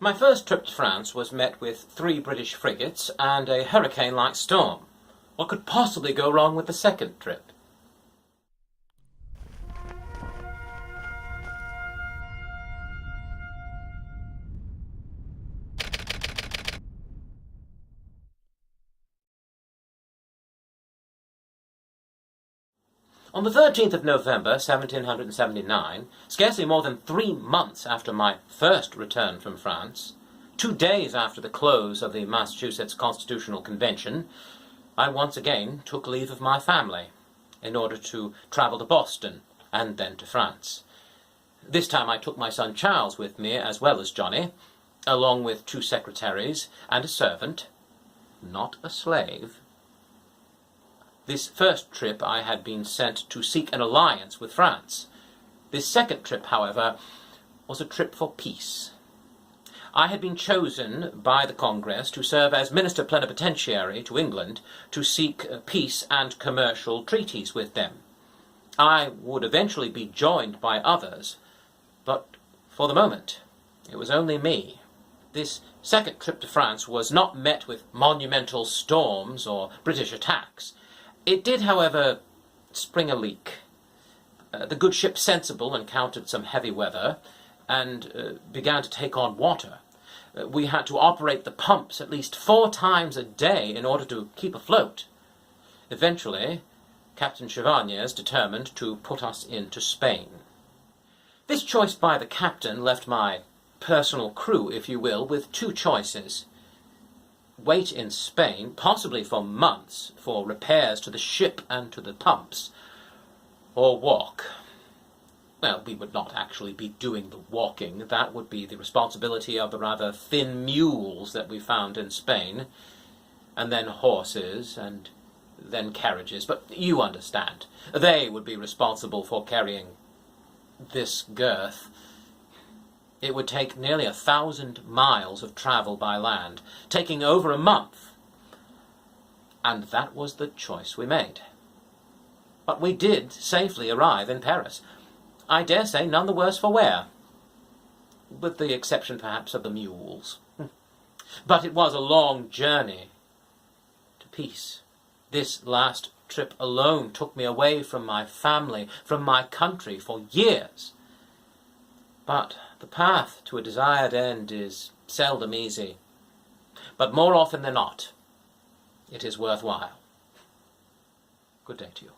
My first trip to France was met with 3 British frigates and a hurricane-like storm. What could possibly go wrong with the second trip? On the 13th of November, 1779, scarcely more than 3 months after my first return from France, 2 days after the close of the Massachusetts Constitutional Convention, I once again took leave of my family in order to travel to Boston and then to France. This time I took my son Charles with me as well as Johnny, along with 2 secretaries and a servant, not a slave. This first trip I had been sent to seek an alliance with France. This second trip, however, was a trip for peace. I had been chosen by the Congress to serve as Minister Plenipotentiary to England to seek peace and commercial treaties with them. I would eventually be joined by others, but for the moment it was only me. This second trip to France was not met with monumental storms or British attacks. It did, however, spring a leak. The good ship Sensible encountered some heavy weather and began to take on water. We had to operate the pumps at least 4 times a day in order to keep afloat. Eventually, Captain Chevaliers determined to put us into Spain. This choice by the captain left my personal crew, if you will, with 2 choices. Wait in Spain, possibly for months, for repairs to the ship and to the pumps, or walk. Well, we would not actually be doing the walking. That would be the responsibility of the rather thin mules that we found in Spain, and then horses, and then carriages. But you understand. They would be responsible for carrying this girth. It would take nearly 1,000 miles of travel by land, taking over a month. And that was the choice we made. But we did safely arrive in Paris. I dare say none the worse for wear, with the exception perhaps of the mules. But it was a long journey to peace. This last trip alone took me away from my family, from my country for years. But the path to a desired end is seldom easy, but more often than not, it is worthwhile. Good day to you.